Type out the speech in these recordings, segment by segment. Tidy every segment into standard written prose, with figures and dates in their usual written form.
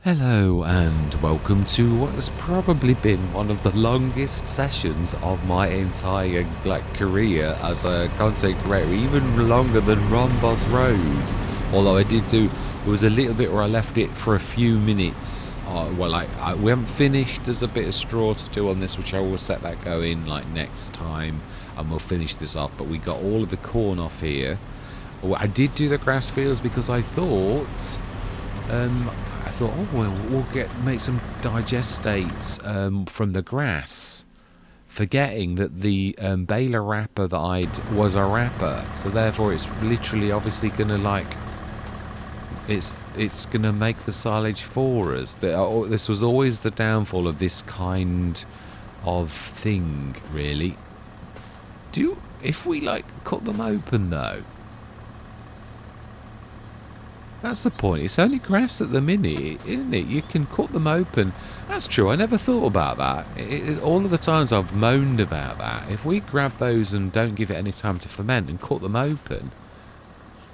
Hello and welcome to what has probably been one of the longest sessions of my entire career as a content creator, even longer than Ron Boss Road. Although I did do, there was a little bit where I left it for a few minutes. We haven't finished. There's a bit of straw to do on this, which I will set that going next time, and we'll finish this off. But we got all of the corn off here. I did do the grass fields because I thought. Oh well, we'll make some digestates from the grass, forgetting that the baler wrapper that was a wrapper, so therefore it's literally obviously gonna it's gonna make the silage for us. This was always the downfall of this kind of thing, really. If we cut them open though? That's the point. It's only grass at the minute, isn't it? You can cut them open. That's true. I never thought about that. All of the times I've moaned about that. If we grab those and don't give it any time to ferment and cut them open,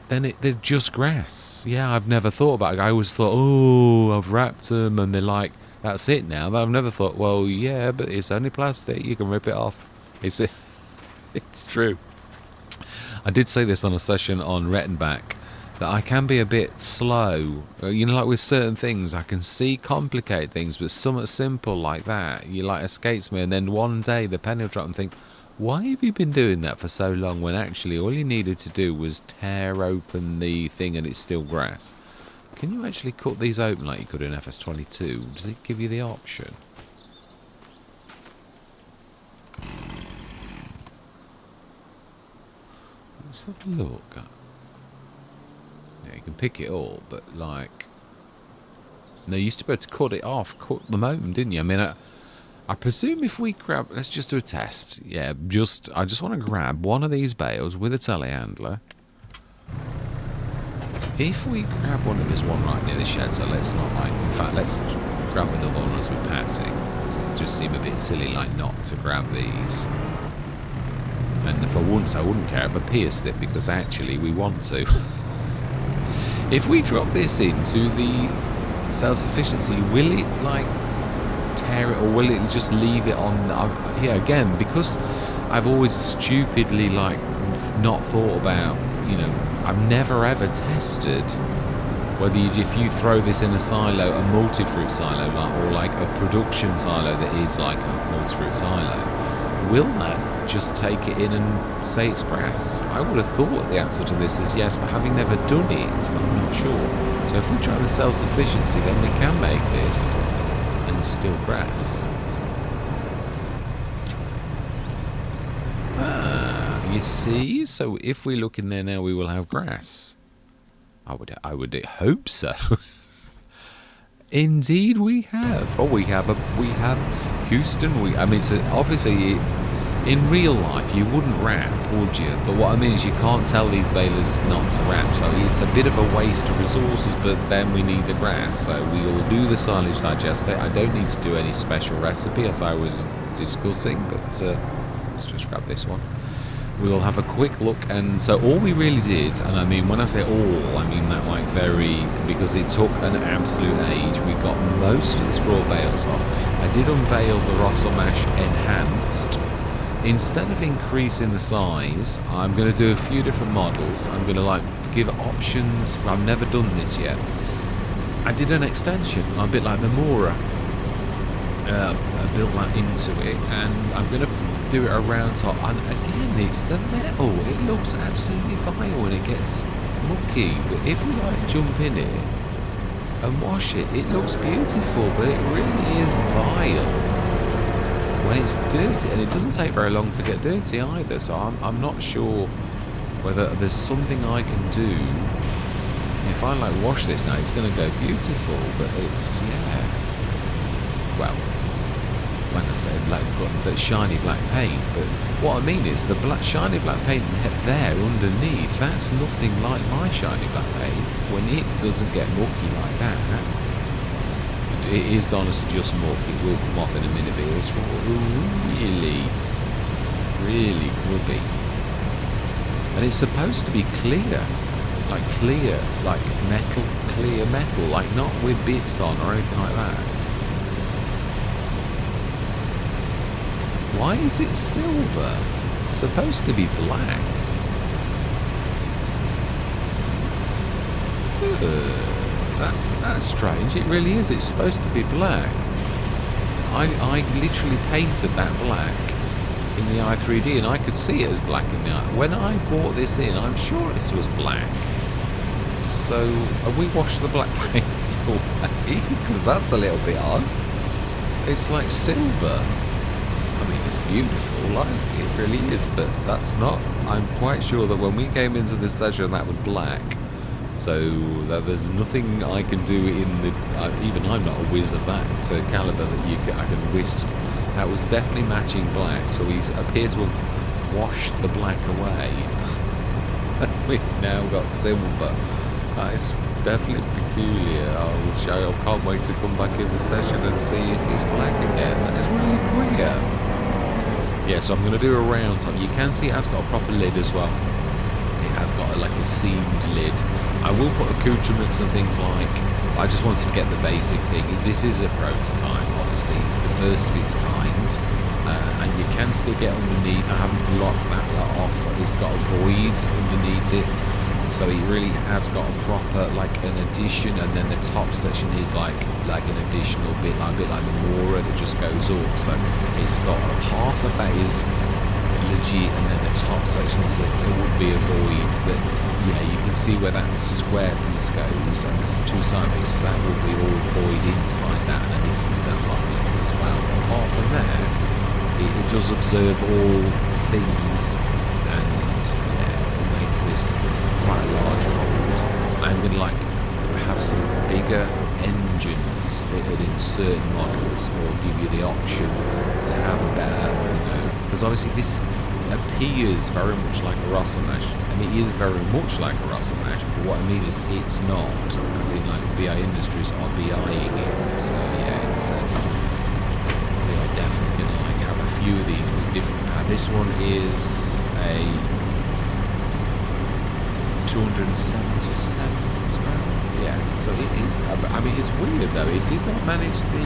then they're just grass. Yeah, I've never thought about it. I always thought, oh, I've wrapped them and they're like, that's it now. But I've never thought, well, yeah, but it's only plastic. You can rip it off. It's true. I did say this on a session on Rettenbach, that I can be a bit slow. With certain things, I can see complicated things, but something simple like that, escapes me, and then one day the penny will drop and think, why have you been doing that for so long when actually all you needed to do was tear open the thing and it's still grass? Can you actually cut these open like you could in FS25? Does it give you the option? Let's have a look. You can pick it up, but no, you used to be able to cut it off, cut them open, didn't you? I mean, I presume if we grab, let's just do a test. Yeah, I just want to grab one of these bales with a telehandler. If we grab one of this one right near the shed, so let's not in fact, let's grab another one as we're passing. It just seemed a bit silly not to grab these. And for once, I wouldn't care if I pierced it because actually we want to. If we drop this into the self-sufficiency, will it tear it, or will it just leave it on? Yeah, again, because I've always stupidly not thought about, I've never ever tested whether if you throw this in a silo, a multi-fruit silo, or a production silo that is a multi-fruit silo, will that just take it in and say it's grass? I would have thought the answer to this is yes, but having never done it, I'm not sure. So if we try the self-sufficiency, then we can make this and it's still grass. You see? So if we look in there now, we will have grass. I would hope so. Indeed we have. Oh, we have Houston. So obviously in real life, you wouldn't wrap, would you? But what I mean is you can't tell these balers not to wrap. So it's a bit of a waste of resources, but then we need the grass. So we will do the silage digestate. I don't need to do any special recipe, as I was discussing, but let's just grab this one. We will have a quick look. And so all we really did, and I mean, when I say all, I mean that because it took an absolute age. We got most of the straw bales off. I did unveil the Rosselmash Enhanced. Instead of increasing the size, I'm going to do a few different models. I'm going to give options. I've never done this yet. I did an extension, a bit like the Mora. I built that into it, and I'm going to do it around top. And again, it's the metal. It looks absolutely vile when it gets mucky. But if we jump in it and wash it, it looks beautiful. But it really is vile when it's dirty, and it doesn't take very long to get dirty either. So I'm not sure whether there's something I can do. If I wash this now, it's going to go beautiful, but it's well, when I say black, but shiny black paint. But what I mean is the shiny black paint there underneath, that's nothing like my shiny black paint. When it doesn't get mucky like that, it is honestly just muck. It will come off in a minute, but it's really, really grubby. And it's supposed to be clear, like metal clear metal, like not with bits on or anything like that. Why is it silver? It's supposed to be black. That's strange. It really is. It's supposed to be black. I literally painted that black in the i3D, and I could see it as black in the i. When I brought this in, I'm sure this was black. So, have we washed the black paint away? Because that's a little bit odd. It's like silver. I mean, it's beautiful, like, it really is, but that's not. I'm quite sure that when we came into this session, that was black. So there's nothing I can do in the. Even I'm not a whiz of that caliber that I can whisk. That was definitely matching black. So we appear to have washed the black away. We've now got silver. That is definitely peculiar. I can't wait to come back in the session and see if it's black again. That is really queer. Yeah, so I'm going to do a round top. You can see it has got a proper lid as well. It has got like a seamed lid. I will put accoutrements and things like. I just wanted to get the basic thing. This is a prototype, obviously. It's the first of its kind, and you can still get underneath. I haven't blocked that lot off. It's got a void underneath it, so it really has got a proper like an addition. And then the top section is like an additional bit, like a bit like the Mora that just goes up. So it's got half of that is legit, and then the top section is it would be a void that, yeah, you can see where that square piece goes, and the two side pieces, that will be all void inside that, and I need to do that properly as well. Apart from that, it does observe all things, and yeah, it makes this quite a large mold. I'm going to like have some bigger engines fitted in certain models, or give you the option to have a better, because obviously this appears very much like a Rossamash, and it is very much like a Rossamash, but what I mean is it's not, as in like BI Industries are BIing it, so yeah, it's we are definitely going to like have a few of these with different power. This one is a 277 horsepower, yeah, so it is, I mean it's weird though, it did not manage the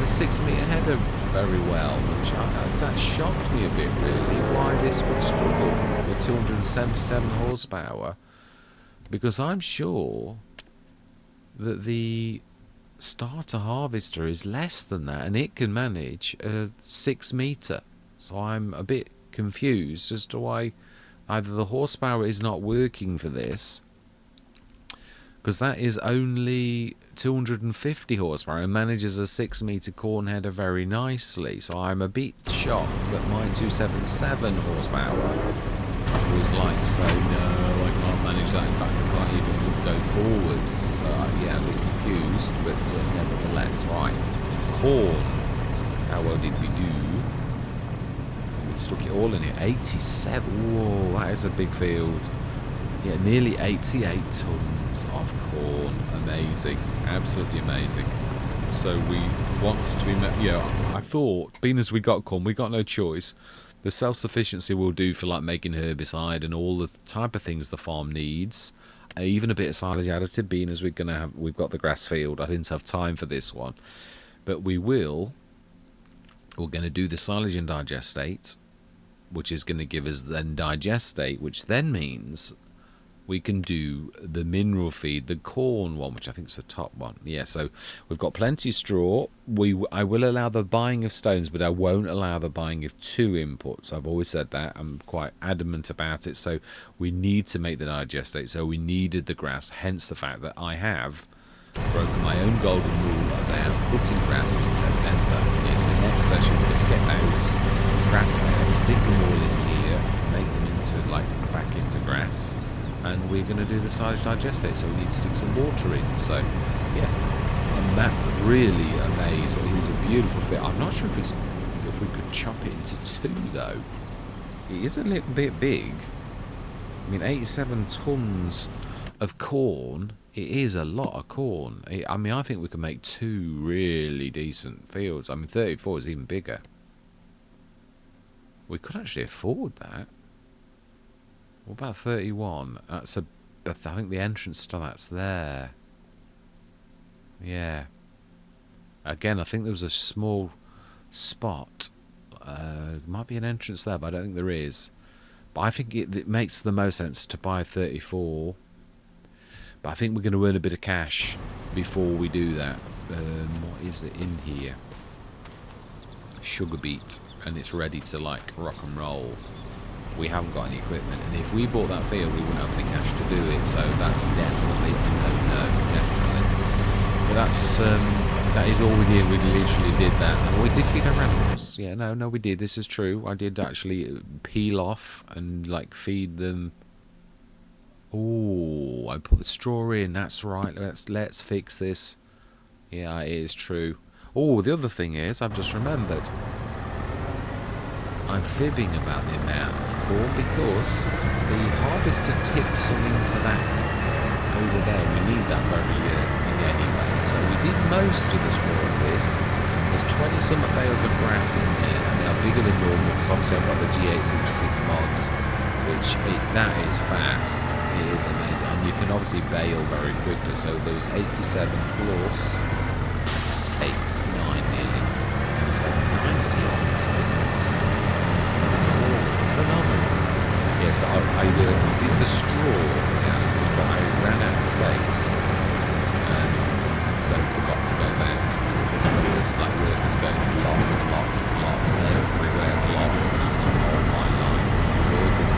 6 meter header very well, which that shocked me a bit really, why this would struggle with 277 horsepower, because I'm sure that the starter harvester is less than that, and it can manage a 6 meter, so I'm a bit confused as to why either the horsepower is not working for this, because that is only 250 horsepower and manages a 6 meter corn header very nicely. So I'm a bit shocked that my 277 horsepower was like, so no, I can't manage that. In fact, I can't even go forwards. So yeah, a bit confused, but nevertheless, right. Corn, how well did we do? We stuck it all in here. 87. Whoa, that is a big field. Yeah, nearly 88 tons of corn. Amazing. Absolutely amazing. So we want to be... Yeah, I thought, being as we got corn, we got no choice. The self-sufficiency will do for like making herbicide and all the type of things the farm needs. Even a bit of silage additive, being as we've got the grass field. I didn't have time for this one. But we're going to do the silage and digestate, which is going to give us then digestate, which then means we can do the mineral feed, the corn one, which I think is the top one. Yeah, so we've got plenty of straw. I will allow the buying of stones, but I won't allow the buying of 2 inputs. I've always said that. I'm quite adamant about it. So we need to make the digestate. So we needed the grass, hence the fact that I have broken my own golden rule about putting grass in November. Yeah, so next session we're going to get those grass beds, stick them all in here, make them into back into grass. And we're going to do the silage digestate, so we need to stick some water in. So, yeah, and that really amazing. It was a beautiful fit. I'm not sure if we could chop it into 2 though. It is a little bit big. I mean, 87 tons of corn. It is a lot of corn. I mean, I think we can make 2 really decent fields. I mean, 34 is even bigger. We could actually afford that. What about 31? I think the entrance to that's there. Yeah. Again, I think there was a small spot. Might be an entrance there, but I don't think there is. But I think it makes the most sense to buy 34. But I think we're going to earn a bit of cash before we do that. What is it in here? Sugar beet, and it's ready to like rock and roll. We haven't got any equipment, and if we bought that field, we wouldn't have any cash to do it. So that's definitely a no, definitely. But that is all we did. We literally did that, and we did feed our animals. Yeah, no, we did. This is true. I did actually peel off and like feed them. Oh, I put the straw in. That's right. Let's fix this. Yeah, it is true. Oh, the other thing is, I've just remembered. I'm fibbing about the amount of corn because the harvester tips some into that over there. We need that very thing anyway. So we did most of the straw of this. There's 20 some bales of grass in there, and they are bigger than normal because obviously I've got the G866 mods, which that is fast. It is amazing, and you can obviously bale very quickly. So there was 87 plus 8, 9 nearly, so 90 odd tons. Phenomenal. Yes, I did the straw, but I ran out of space, so forgot to go back because there was like workers going lot everywhere, and I'm like, oh my life, workers.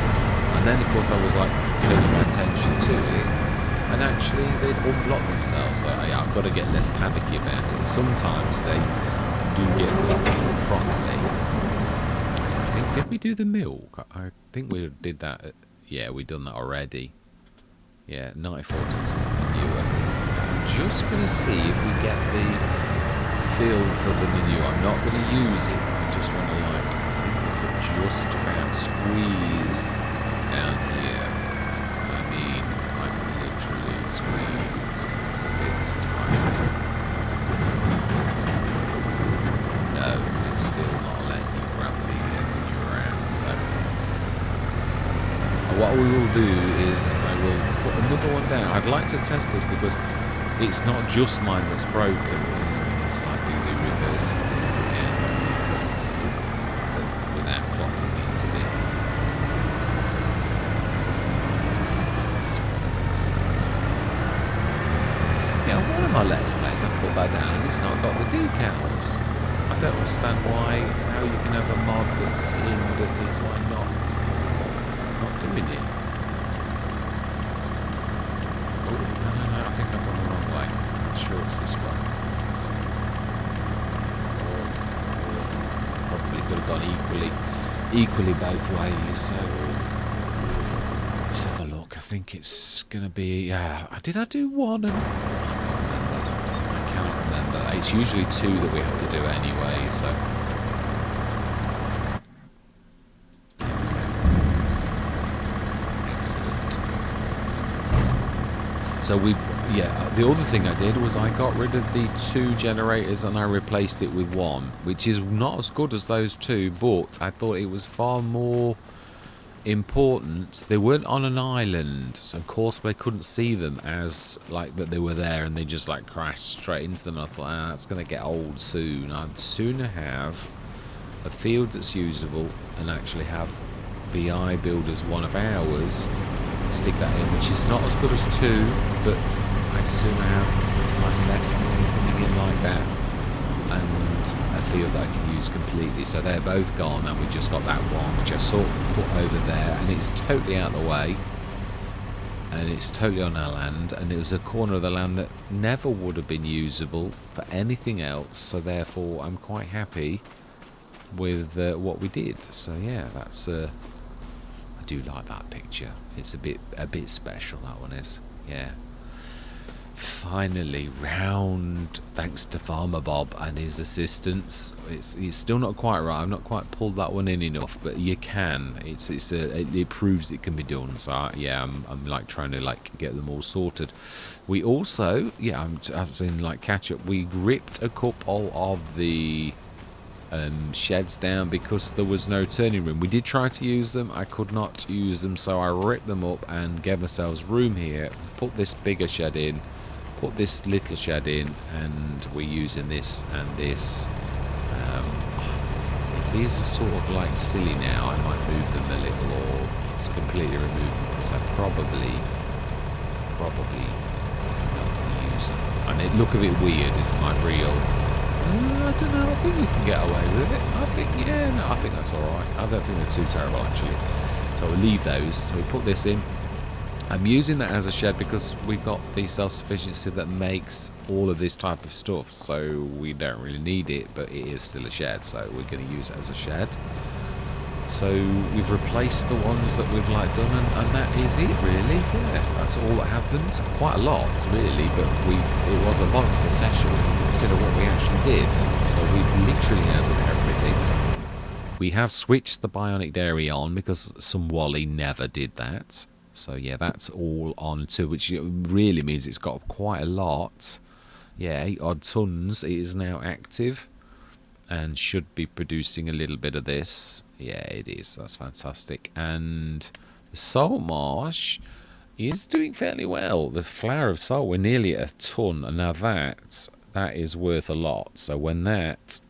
And then of course I was like turning my attention to it, and actually they'd unblocked themselves. So I've got to get less panicky about it. Sometimes they do get blocked properly. Did we do the milk? I think we did that. Yeah, we done that already. Yeah, 94 tons of manure. I'm just going to see if we get the field for the manure. I'm not going to use it. I just want to I think we could just about squeeze down here. I mean, I can literally squeeze. It's a bit tight. No, it's still not letting you grab the so what we will do is I will put another one down. I'd like to test this because it's not just mine that's broken. It's like the reverse again because without clocking into the yeah, one of my Let's Plays I put that down and it's not got the decals. I don't understand how you can have a mod that's in but it's like not doing it. Oh, no, I think I've gone the wrong way. I'm sure it's this way. Probably could have gone equally both ways, so let's have a look. I think it's gonna be did I do one and it's usually 2 that we have to do anyway, so excellent. So the other thing I did was I got rid of the 2 generators and I replaced it with 1, which is not as good as those 2, but I thought it was far more important. They weren't on an island, so of course they couldn't see them as like that they were there, and they just like crashed straight into them. And I thought, that's going to get old soon. I'd sooner have a field that's usable and actually have VI build as one of ours, stick that in, which is not as good as 2, but I'd sooner have like less money coming in like that and a field that I can use completely. So they're both gone, and we just got that one which I sort of put over there, and it's totally out of the way and it's totally on our land, and it was a corner of the land that never would have been usable for anything else, so therefore I'm quite happy with what we did. So yeah, that's I do like that picture. It's a bit special, that one is. Yeah, finally round, thanks to Farmer Bob and his assistants. It's still not quite right. I've not quite pulled that one in enough, but you can. It proves it can be done. So I'm like trying to like get them all sorted. We also as in like catch up. We ripped a couple of the sheds down because there was no turning room. We did try to use them. I could not use them, so I ripped them up and gave ourselves room here. Put this bigger shed in. put this little shed in, and we're using this and this. If these are sort of like silly now, I might move them a little, or to completely remove them, because I probably not going to use them. I mean, look a bit weird is my real. I don't know. I think we can get away with it. I think, yeah, no, I think that's all right. I don't think they're too terrible actually. So we'll leave those. So we put this in. I'm using that as a shed because we've got the self-sufficiency that makes all of this type of stuff, so we don't really need it, but it is still a shed, so we're going to use it as a shed. So we've replaced the ones that we've like done, and that is it really. Yeah, that's all that happened. Quite a lot really, but it was a monster session when you consider what we actually did. So we've literally now done everything. We have switched the bionic dairy on because some Wally never did that. So yeah, that's all on too, which really means it's got quite a lot. Yeah, 8 odd tons. It is now active and should be producing a little bit of this. Yeah, it is. That's fantastic. And the salt marsh is doing fairly well. The flour of salt, we're nearly at a ton, and now that is worth a lot. So when that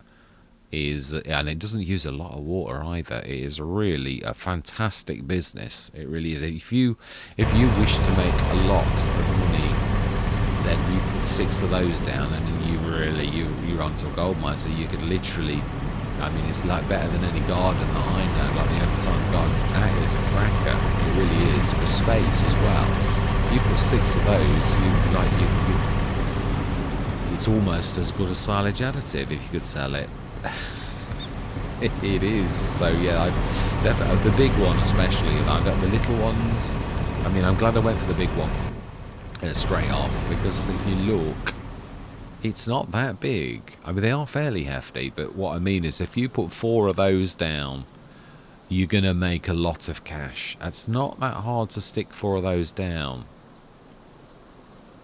is, and it doesn't use a lot of water either, it is really a fantastic business. It really is. If you wish to make a lot of money, then you put 6 of those down, and you're onto a gold mine. So you could literally, I mean, it's like better than any garden that I know, like the overtime gardens. That is a cracker. It really is, for space as well. If you put 6 of those, it's almost as good as silage additive if you could sell it. It is. So yeah, I definitely the big one especially. I got the little ones. I mean, I'm glad I went for the big one straight off, because if you look, it's not that big. I mean, they are fairly hefty, but what I mean is, if you put 4 of those down, you're gonna make a lot of cash. It's not that hard to stick 4 of those down.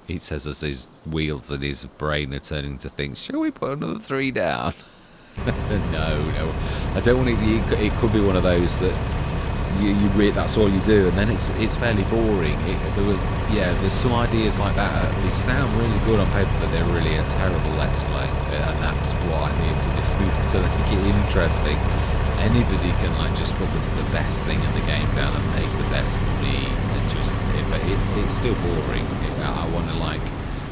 He says as his wheels and his brain are turning to things. Shall we put another 3 down? No, I don't want it. It could be one of those that that's all you do, and then it's fairly boring. There's some ideas like that. They sound really good on paper, but they're really a terrible let's play, and that's what I need to do. So to make it interesting, anybody can like just put the best thing in the game down and make the best money, and just but it's still boring. I want to like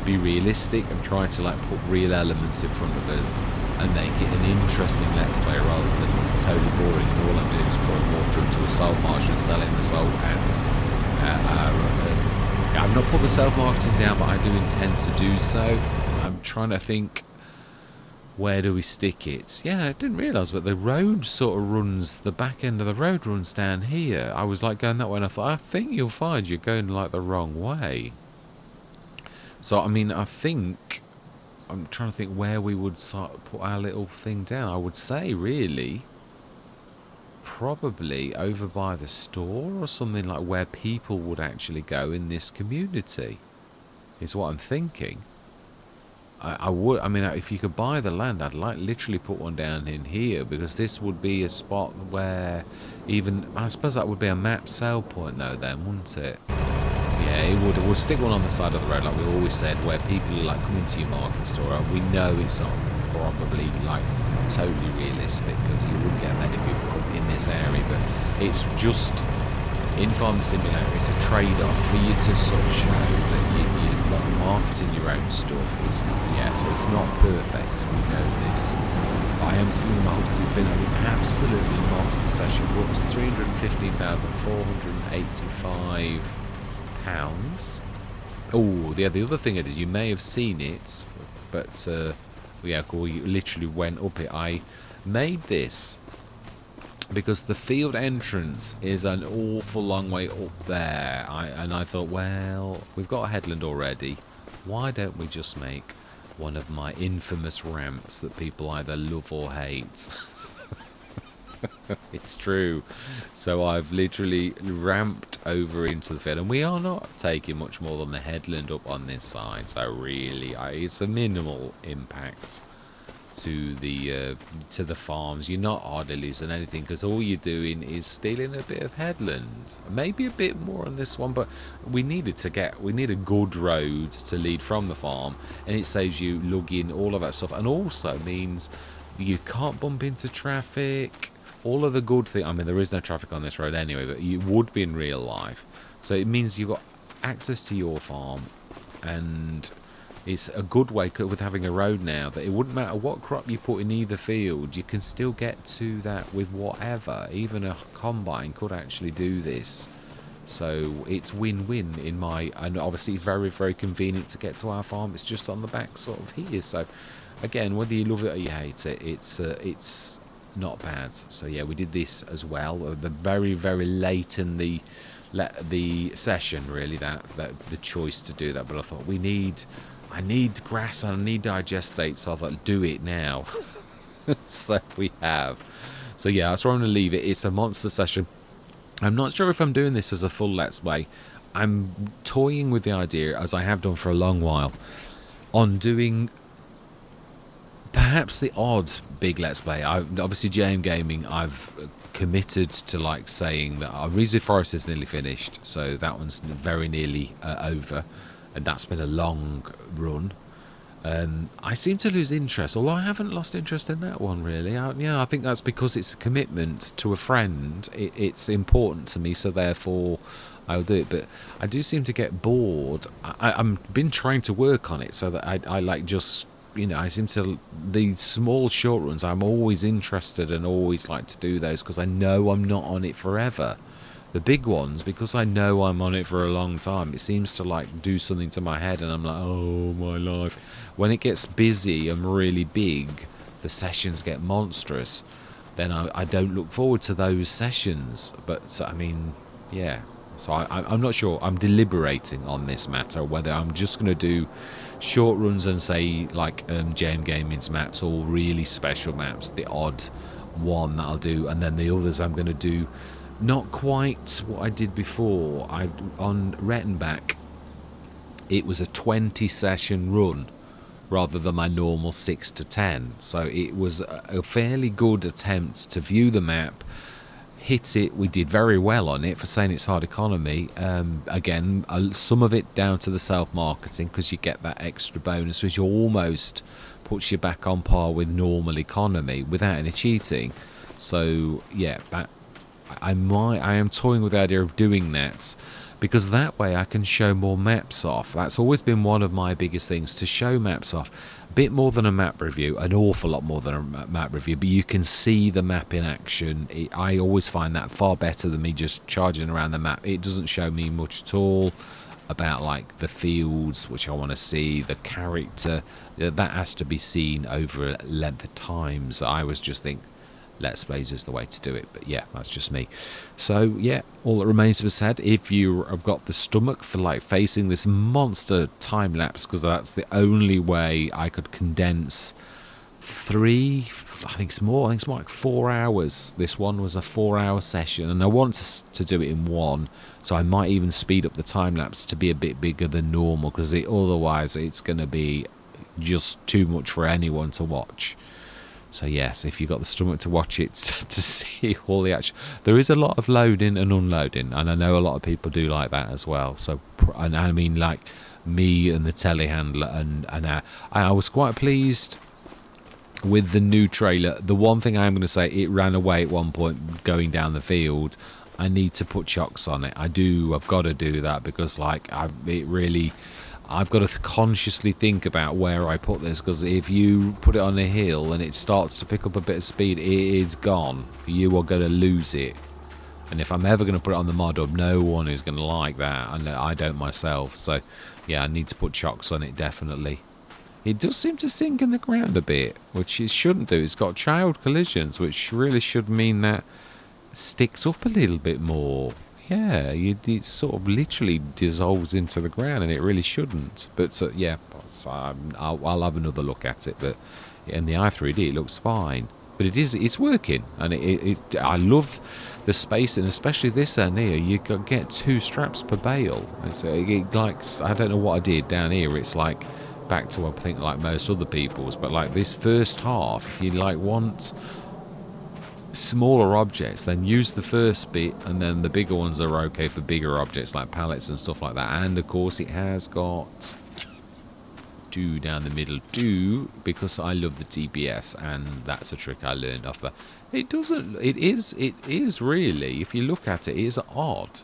be realistic and try to like put real elements in front of us and make it an interesting let's play rather than totally boring, and all I'm doing is pouring water into a salt marsh and selling the salt pans. I've not put the self-marketing down, but I do intend to do so. I'm trying to think, where do we stick it? Yeah, I didn't realise, but the road sort of runs, the back end of the road runs down here. I was like going that way, and I thought, I think you'll find you're going like the wrong way. So I mean, I'm trying to think where we would put our little thing down. I would say really probably over by the store or something, like where people would actually go in this community is what I'm thinking. I would, I mean, if you could buy the land, I'd like literally put one down in here, because this would be a spot where even, I suppose that would be a map sale point though then, wouldn't it? Yeah, it would. We'll stick one on the side of the road, like we always said, where people are like coming to your market store. We know it's not probably like totally realistic, because you wouldn't get many people in this area, but it's just in Farming Simulator. It's a trade-off for you to sort of show that you're not marketing your own stuff. So it's not perfect. We know this. I am still in my hopes. It's been an absolutely monster session. We're up to £315,485. Oh, yeah, the other thing is, you may have seen it, but yeah, we literally went up it. I made this because the field entrance is an awful long way up there, and I thought, well, we've got a headland already, why don't we just make one of my infamous ramps that people either love or hate? It's true. So I've literally ramped over into the field, and we are not taking much more than the headland up on this side, so really it's a minimal impact. to the farms. You're not hardly losing anything because all you're doing is stealing a bit of headlands, maybe a bit more on this one, but we need a good road to lead from the farm, and it saves you lugging all of that stuff, and also means you can't bump into traffic. All of the good thing, I mean, there is no traffic on this road anyway, but you would be in real life, so it means you've got access to your farm, and it's a good way with having a road now that it wouldn't matter what crop you put in either field, you can still get to that with whatever. Even a combine could actually do this. So it's win-win in my... And obviously very, very convenient to get to our farm. It's just on the back sort of here. So again, whether you love it or you hate it, it's not bad. So yeah, we did this as well. The very, very late in the session, really, that the choice to do that. But I thought I need grass and I need digestate, so I thought, do it now. So we have. So yeah, that's where I'm going to leave it. It's a monster session. I'm not sure if I'm doing this as a full Let's Play. I'm toying with the idea, as I have done for a long while, on doing perhaps the odd big Let's Play. Obviously, JM Gaming, I've committed to like saying that our Rizu Forest is nearly finished, so that one's very nearly over. And that's been a long run. I seem to lose interest, although I haven't lost interest in that one really. I think that's because it's a commitment to a friend. It's important to me, so therefore I'll do it. But I do seem to get bored. I've been trying to work on it so that I like just, I seem to, the small short runs, I'm always interested and always like to do those because I know I'm not on it forever. The big ones, because I know I'm on it for a long time, it seems to like do something to my head and I'm like, oh my life. When it gets busy and really big, the sessions get monstrous, then I don't look forward to those sessions. But I mean, yeah, so I'm not sure. I'm deliberating on this matter, whether I'm just going to do short runs and say like JM Gaming's maps, or really special maps, the odd one that I'll do, and then the others I'm going to do not quite what I did before. On Rettenbach, it was a 20 session run rather than my normal 6 to 10. So it was a fairly good attempt to view the map, hit it. We did very well on it for saying it's hard economy. Again, some of it down to the self-marketing, because you get that extra bonus, which almost puts you back on par with normal economy without any cheating. So yeah, I am toying with the idea of doing that, because that way I can show more maps off. That's always been one of my biggest things, to show maps off. A bit more than a map review, an awful lot more than a map review, but you can see the map in action. I always find that far better than me just charging around the map. It doesn't show me much at all about like the fields, which I want to see, the character. That has to be seen over a length of time. So I always just think Let's Plays is the way to do it. But yeah, that's just me. So yeah, all that remains to be said, if you have got the stomach for like facing this monster time lapse, because that's the only way I could condense I think it's more like 4 hours. This one was a 4-hour session, and I want to do it in one, so I might even speed up the time lapse to be a bit bigger than normal, because otherwise it's going to be just too much for anyone to watch. So yes, if you've got the stomach to watch it, to see all the action. There is a lot of loading and unloading, and I know a lot of people do like that as well. So, and I mean, like me and the telehandler, and I was quite pleased with the new trailer. The one thing I'm going to say, it ran away at one point going down the field. I need to put chocks on it. I've got to do that, because like I've got to consciously think about where I put this, because if you put it on a hill and it starts to pick up a bit of speed, it is gone. You are going to lose it. And if I'm ever going to put it on the mod hub, no one is going to like that, and I don't myself. So yeah, I need to put chocks on it, definitely. It does seem to sink in the ground a bit, which it shouldn't do. It's got child collisions, which really should mean that it sticks up a little bit more. Yeah, it sort of literally dissolves into the ground, and it really shouldn't. But yeah, so I'll have another look at it. But in the i3D, it looks fine. But it's working, and I love the space, and especially this end here. You can get 2 straps per bale. It's like, I don't know what I did down here. It's like back to I think like most other people's, but like this first half, if you like want smaller objects, then use the first bit, and then the bigger ones are okay for bigger objects like pallets and stuff like that. And of course it has got 2 down the middle too, because I love the TPS, and that's a trick I learned off the. It is really, if you look at it, it is odd.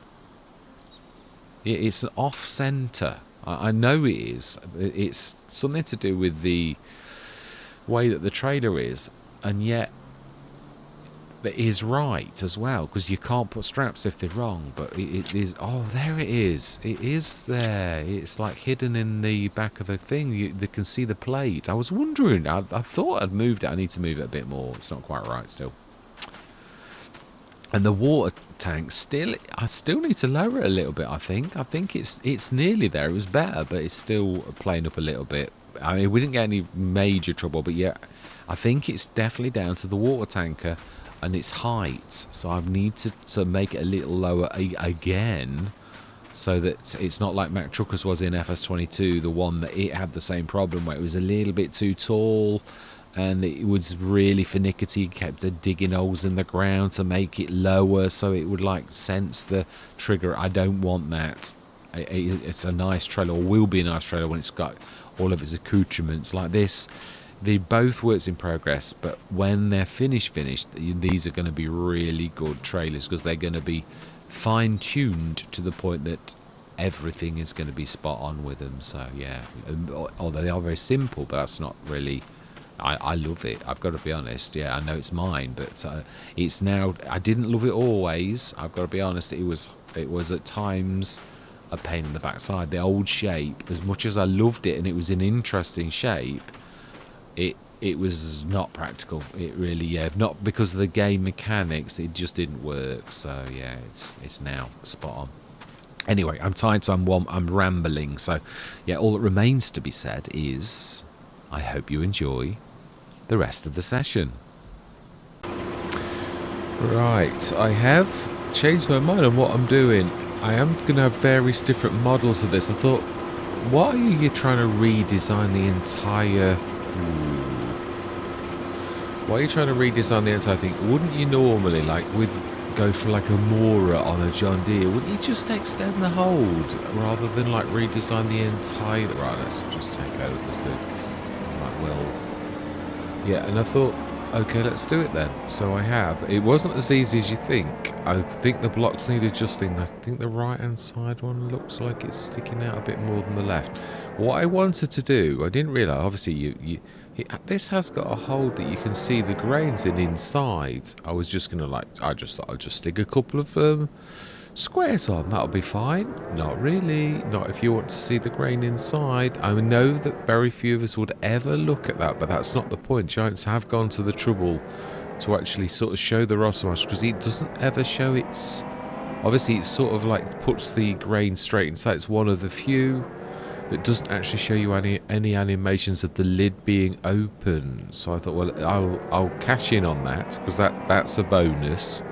It's an off-center. I know it is. It's something to do with the way that the trailer is, and yet it is right as well, because you can't put straps if they're wrong. But it is. Oh, there it is. It is there. It's like hidden in the back of a thing. They can see the plate. I was wondering. I thought I'd moved it. I need to move it a bit more. It's not quite right still. And the water tank I still need to lower it a little bit. I think it's nearly there. It was better, but it's still playing up a little bit. I mean, we didn't get any major trouble, but yeah, I think it's definitely down to the water tanker and its height. So I need to make it a little lower again, so that it's not like Mack Truckers was in FS25, the one that it had the same problem where it was a little bit too tall. And it was really finicky, kept digging holes in the ground to make it lower so it would like sense the trigger. I don't want that. It's a nice trailer, or will be a nice trailer when it's got all of its accoutrements like this. They both works in progress, but when they're finished, these are going to be really good trailers, because they're going to be fine-tuned to the point that everything is going to be spot on with them. So yeah, although they are very simple, but that's not really... I love it, I've got to be honest. Yeah, I know it's mine, but it's now... I didn't love it always, I've got to be honest. It was at times a pain in the backside. The old shape, as much as I loved it and it was an interesting shape, it was not practical. It really, yeah, not because of the game mechanics, it just didn't work. So yeah, it's now spot on. Anyway, I'm tired, so I'm rambling. So yeah, all that remains to be said is I hope you enjoy the rest of the session. Right, I have changed my mind on what I'm doing. I am going to have various different models of this. I thought, why are you trying to redesign the entire... Why are you trying to redesign the entire thing? Wouldn't you normally, like, go for like a Mora on a John Deere? Wouldn't you just extend the hold rather than like redesign the entire... Right, let's just take over this thing. Right, well... Yeah, and I thought, okay, let's do it then. So I have. It wasn't as easy as you think. I think the blocks need adjusting. I think the right-hand side one looks like it's sticking out a bit more than the left. What I wanted to do, I didn't realise, obviously, this has got a hold that you can see the grains in inside. I was just going to I just thought I'd just stick a couple of squares on, that'll be fine. Not really, not if you want to see the grain inside. I know that very few of us would ever look at that, but that's not the point. Giants have gone to the trouble to actually sort of show the Rossmash, because it doesn't ever show its... Obviously it sort of like puts the grain straight inside. It's one of the few that doesn't actually show you any animations of the lid being open. So I thought, well, I'll cash in on that, because that's a bonus.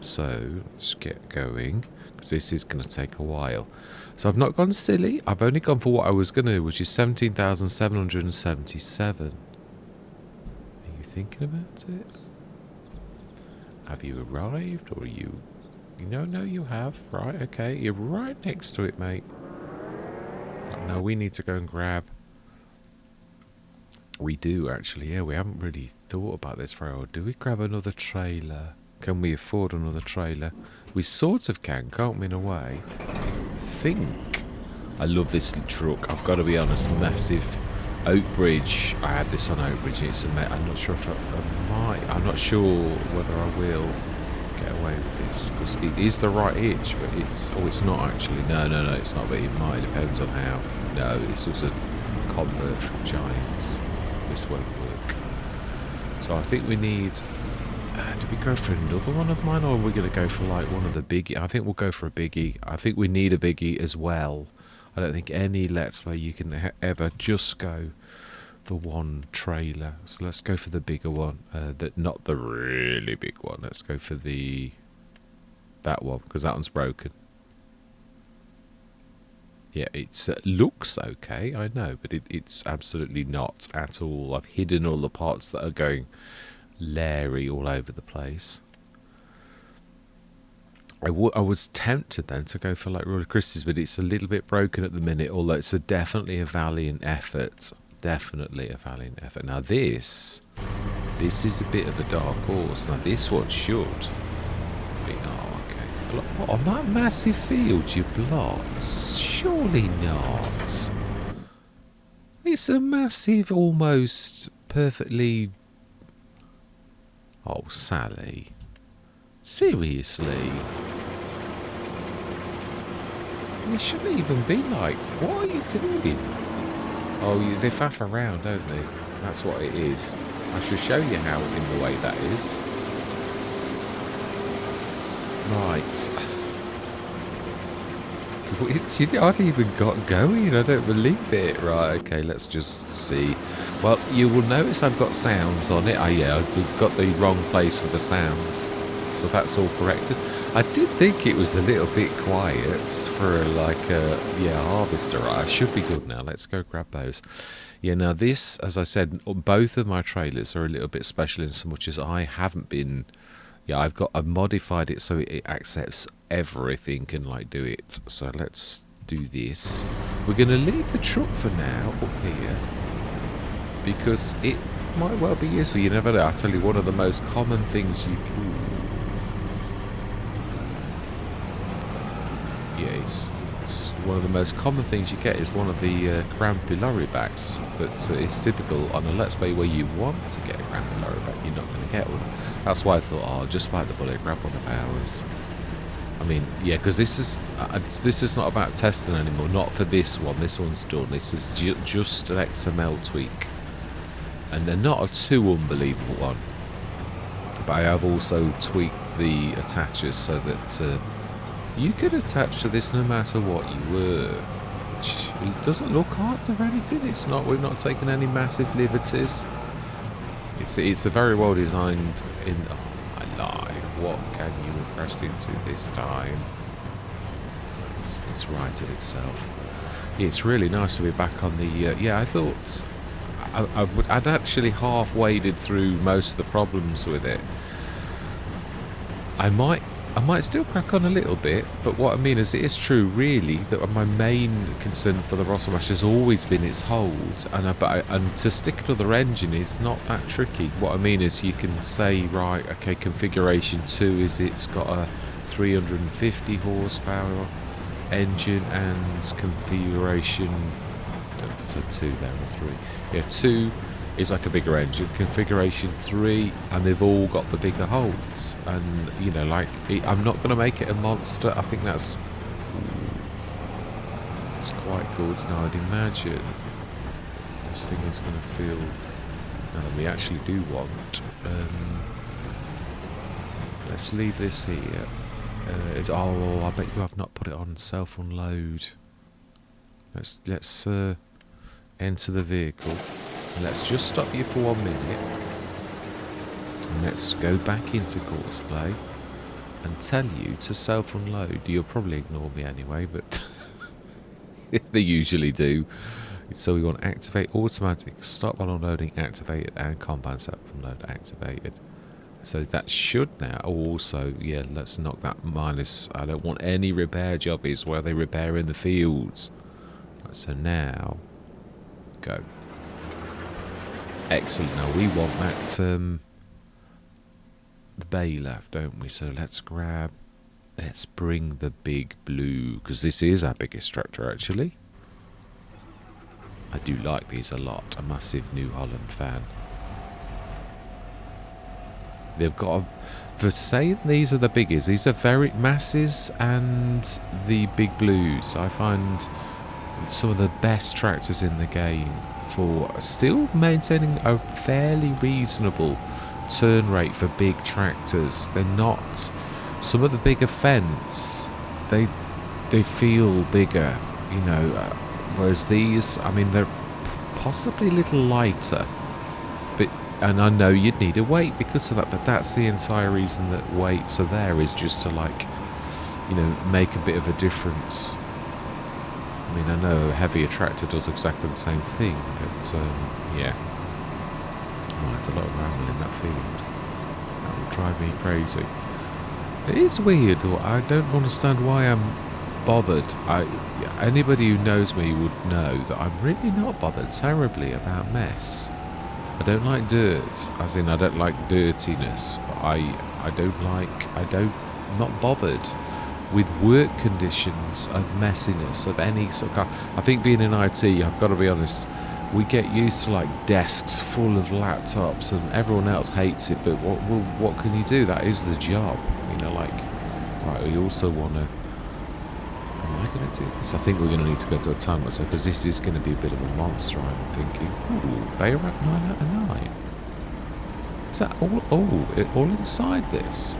So let's get going, because this is going to take a while. So I've not gone silly. I've only gone for what I was going to do, which is 17,777. Are you thinking about it? Have you arrived, or are you... No, you have. Right, okay. You're right next to it, mate. No, we need to go and grab... We do, actually. Yeah, we haven't really thought about this very well. Do we grab another trailer? Can we afford another trailer? We sort of can, can't we, in a way? I think. I love this truck. I've got to be honest, massive. Oak Bridge. I had this on Oak Bridge. I'm not sure if I might. I'm not sure whether I will get away with this, because it is the right hitch, but it's... Oh, it's not actually. No, it's not, but it might. It depends on how. No, it's also convert from Giants. This won't work. So I think we need... do we go for another one of mine, or are we going to go for like one of the biggie? I think we'll go for a biggie. I think we need a biggie as well. I don't think any Let's Play you can ever just go for one trailer. So let's go for the bigger one. Not the really big one. Let's go for that one, because that one's broken. Yeah, it looks okay, I know, but it's absolutely not at all. I've hidden all the parts that are going leery all over the place. I was tempted then to go for like Royal Christie's, but it's a little bit broken at the minute, although it's definitely a valiant effort. Definitely a valiant effort. Now this is a bit of a dark horse. Now this one should be... Oh, okay. What, on that massive field you blocked? Surely not. It's a massive, almost perfectly... Oh, Sally. Seriously? It shouldn't even be like, what are you doing? Oh, they faff around, don't they? That's what it is. I should show you how in the way that is. Right. She hardly even got going. I don't believe it. Right, okay, let's just see. Well, you will notice I've got sounds on it. Yeah, I've got the wrong place for the sounds. So that's all corrected. I did think it was a little bit quiet for like a harvester. I should be good now. Let's go grab those. Yeah, now this, as I said, both of my trailers are a little bit special in so much as I haven't been... Yeah, I've modified it so it accepts everything and like do it. So let's do this. We're going to leave the truck for now up here because it might well be useful. You never know. I tell you, one of the most common things you can... Yeah, it's one of the most common things you get is one of the Grampy lorry backs, but it's typical on a Let's Play where you want to get a Grampy lorry back, you're not going to get one. That's why I thought, oh, just bite the bullet, grab one of ours. I mean, yeah, because this is not about testing anymore, not for this one. This one's done. This is just an XML tweak, and they're not a too unbelievable one. But I have also tweaked the attachers so that you could attach to this no matter what you were. It doesn't look hard or anything. It's not. We've not taken any massive liberties. It's a very well designed. Oh my life! What can you have crashed into this time? It's righted itself. It's really nice to be back on the. Yeah, I thought I'd actually half waded through most of the problems with it. I might still crack on a little bit, but what I mean is it is true, really, that my main concern for the Rosamash has always been its hold, and to stick to the engine is not that tricky. What I mean is you can say, right, okay, configuration 2 is it's got a 350 horsepower engine, and configuration, I don't know if it's a 2 there or 3. Yeah, 2 is like a bigger engine, configuration 3, and they've all got the bigger holds. And you know, like, I'm not going to make it a monster. I think that's quite good. Now I'd imagine this thing is going to feel... Now that we actually do want... let's leave this here. Oh, I bet you I've not put it on self-unload. Let's enter the vehicle. Let's just stop you for 1 minute, and let's go back into Courseplay and tell you to self-unload. You'll probably ignore me anyway, but they usually do. So we want activate automatic, stop while unloading activated, and compound self-unload activated. So that should now also, yeah, let's knock that minus. I don't want any repair jobbies where they repair in the fields. Right, so now, go. Excellent. Now we want that the baler, don't we? So let's bring the big blue, because this is our biggest tractor actually. I do like these a lot. A massive New Holland fan. They've got for saying these are the biggest. These are very masses, and the big blues I find some of the best tractors in the game for still maintaining a fairly reasonable turn rate for big tractors. They're not... Some of the bigger fence, they feel bigger, you know, whereas these, I mean, they're possibly a little lighter, but, and I know you'd need a weight because of that, but that's the entire reason that weights are there, is just to, like, you know, make a bit of a difference. I mean, I know a heavier tractor does exactly the same thing, but yeah. Oh, that's a lot of ramble in that field. That will drive me crazy. It is weird, though. I don't understand why I'm bothered. Anybody who knows me would know that I'm really not bothered terribly about mess. I don't like dirt, as in I don't like dirtiness, but I'm not bothered with work conditions of messiness of any sort of. I think being in IT, I've got to be honest, we get used to like desks full of laptops and everyone else hates it, but what can you do? That is the job, you know, like, right, we also want to, am I going to do this? I think we're going to need to go to a time lapse because this is going to be a bit of a monster, I'm thinking. Ooh, Bay Wrap 9 out of 9. Is that all inside this?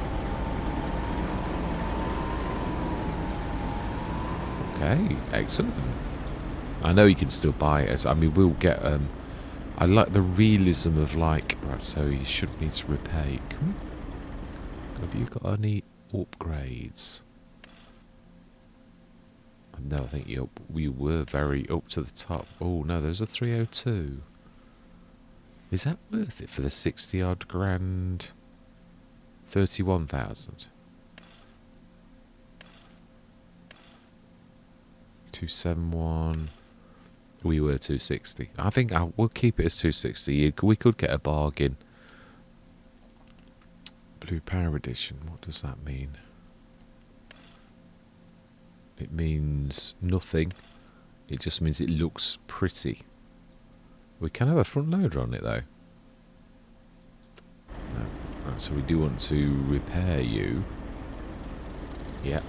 Okay, excellent. I know you can still buy it. I mean, we'll get. I like the realism of like. Right, so you shouldn't need to repair. Have you got any upgrades? No, I think we were very up to the top. Oh no, there's a 302. Is that worth it for the 60 odd grand? 31,000. 271. We were 260. I think we'll keep it as 260. We could get a bargain. Blue Power Edition. What does that mean? It means nothing. It just means it looks pretty. We can have a front loader on it though. No. Right, so we do want to repair you. Yeah.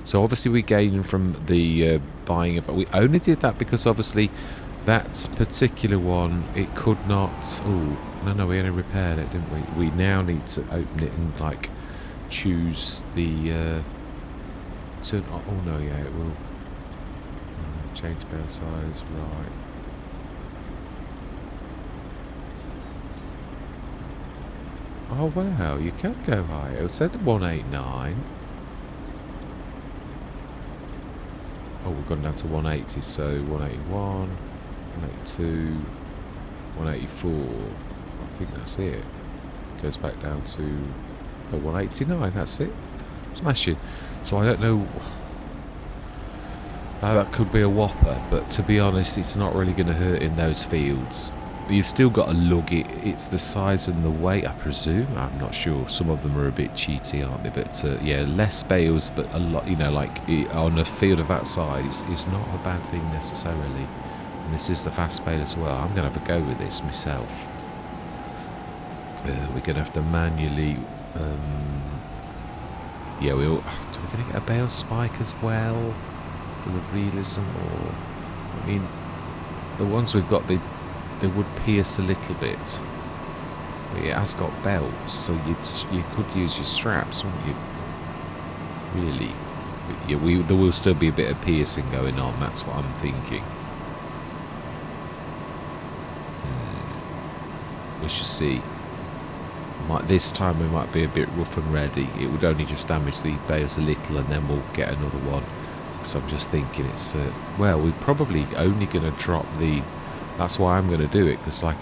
So obviously we gain from the buying of. We only did that because obviously that particular one, it could not. Oh no, we only repaired it, didn't we? We now need to open it and like choose the. Oh no, yeah, it will change bale size, right? Oh wow, you can go higher. It said 189. Oh, we've gone down to 180, so 181, 182, 184. I think that's it. Goes back down to 189, that's it. Smashing. So I don't know. That could be a whopper, but to be honest, it's not really going to hurt in those fields. You've still got to lug it. It's the size and the weight, I presume. I'm not sure. Some of them are a bit cheaty, aren't they? But yeah, less bales, but a lot. You know, like on a field of that size, is not a bad thing necessarily. And this is the fast bale as well. I'm going to have a go with this myself. We're going to have to manually. Yeah, are we going to get a bale spike as well for the realism, or I mean, the ones we've got, they would pierce a little bit, but it has got belts, so you could use your straps, wouldn't you? Really, but yeah, there will still be a bit of piercing going on. That's what I'm thinking. We shall see. This time we might be a bit rough and ready. It would only just damage the bales a little, and then we'll get another one. So I'm just thinking it's well, we're probably only going to drop the. That's why I'm going to do it, because like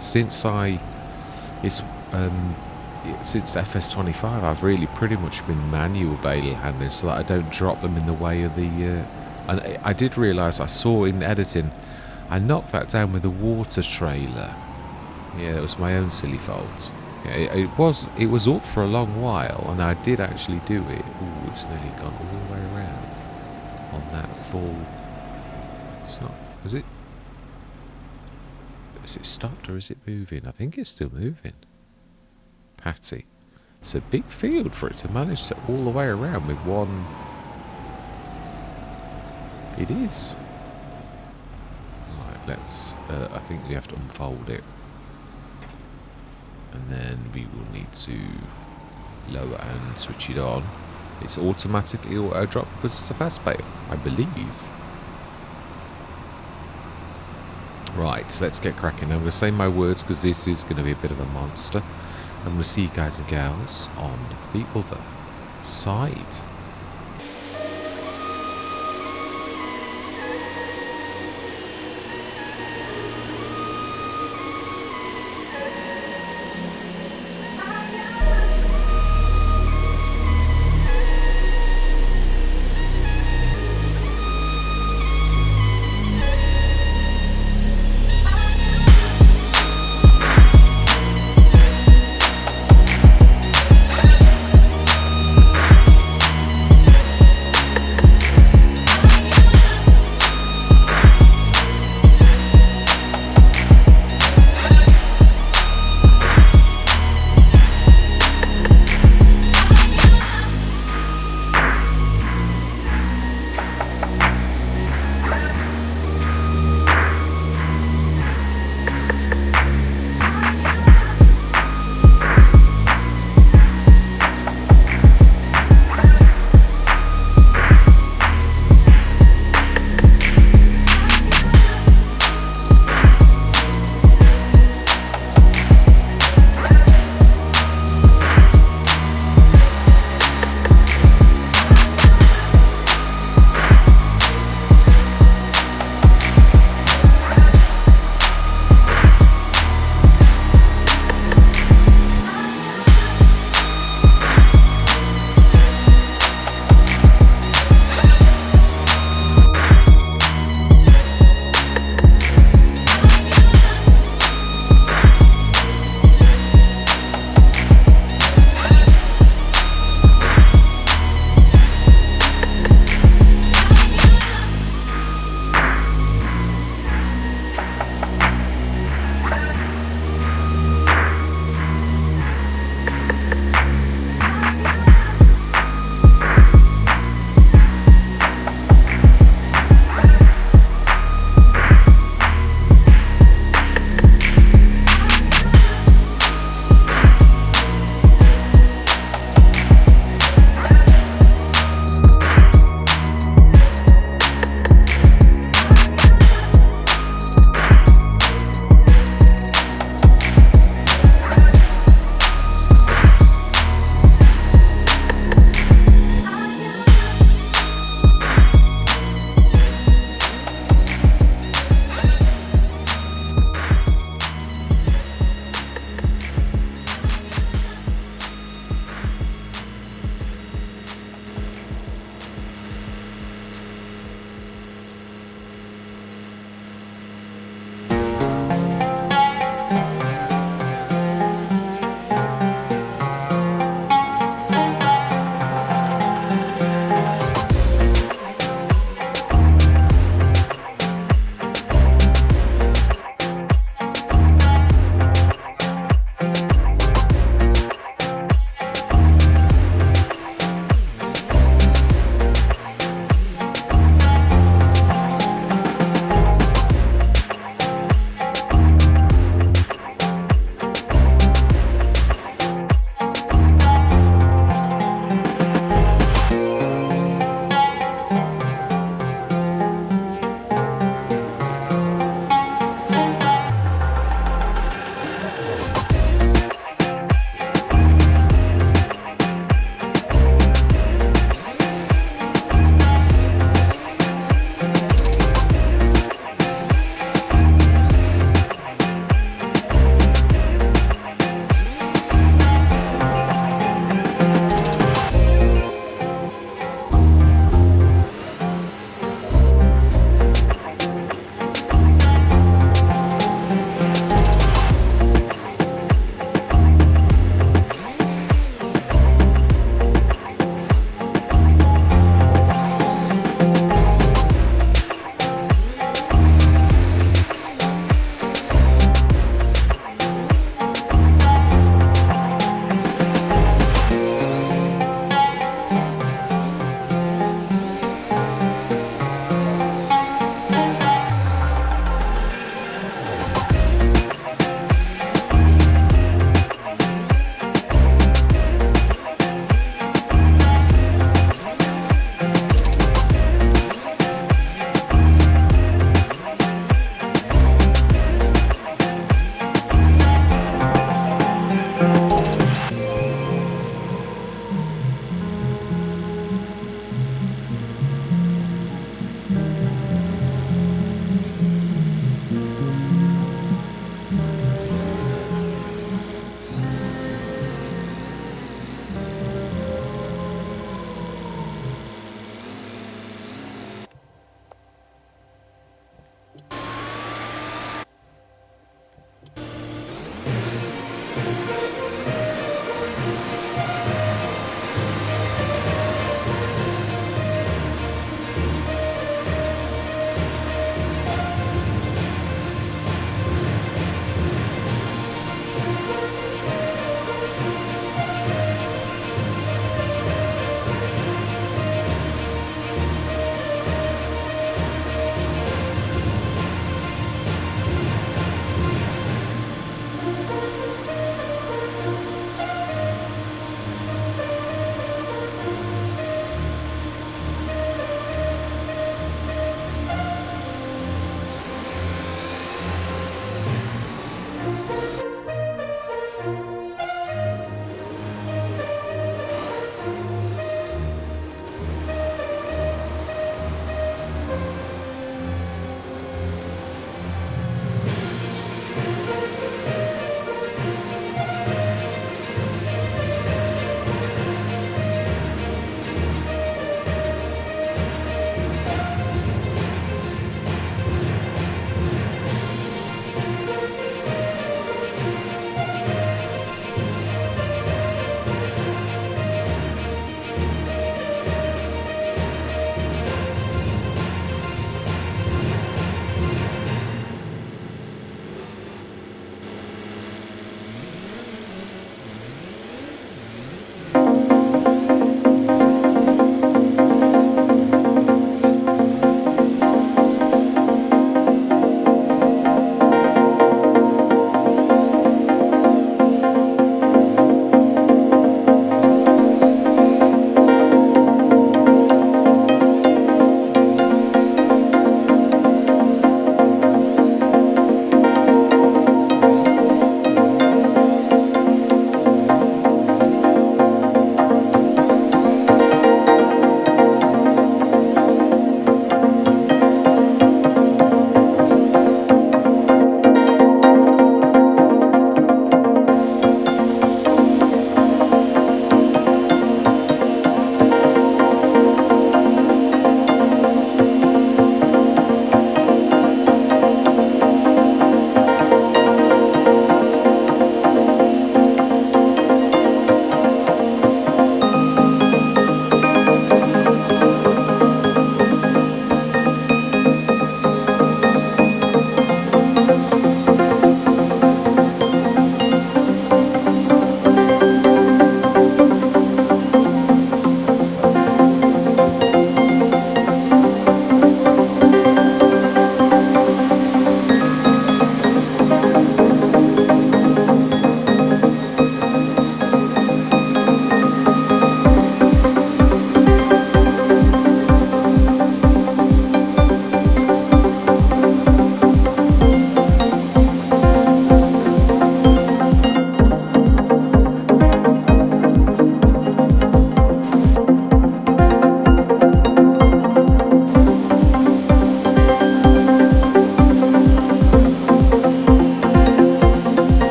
since FS25 I've really pretty much been manual bale handling, so that I don't drop them in the way of the. And I did realise, I saw in editing, I knocked that down with a water trailer. Yeah, it was my own silly fault. Yeah, it was up for a long while, and I did actually do it. Ooh, it's nearly gone all the way around on that full. It's not. Is it? Is it stopped or is it moving? I think it's still moving. Patty. It's a big field for it to manage to all the way around with one. It is. Right, let's. I think we have to unfold it. And then we will need to lower and switch it on. It's automatically auto drop because it's a fast bale, I believe. Right, so let's get cracking. I'm going to say my words because this is going to be a bit of a monster. I'm going to see you guys and gals on the other side.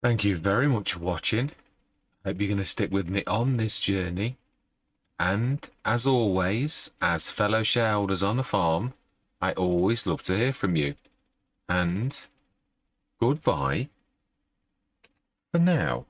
Thank you very much for watching. Hope you're going to stick with me on this journey. And as always, as fellow shareholders on the farm, I always love to hear from you. And goodbye for now.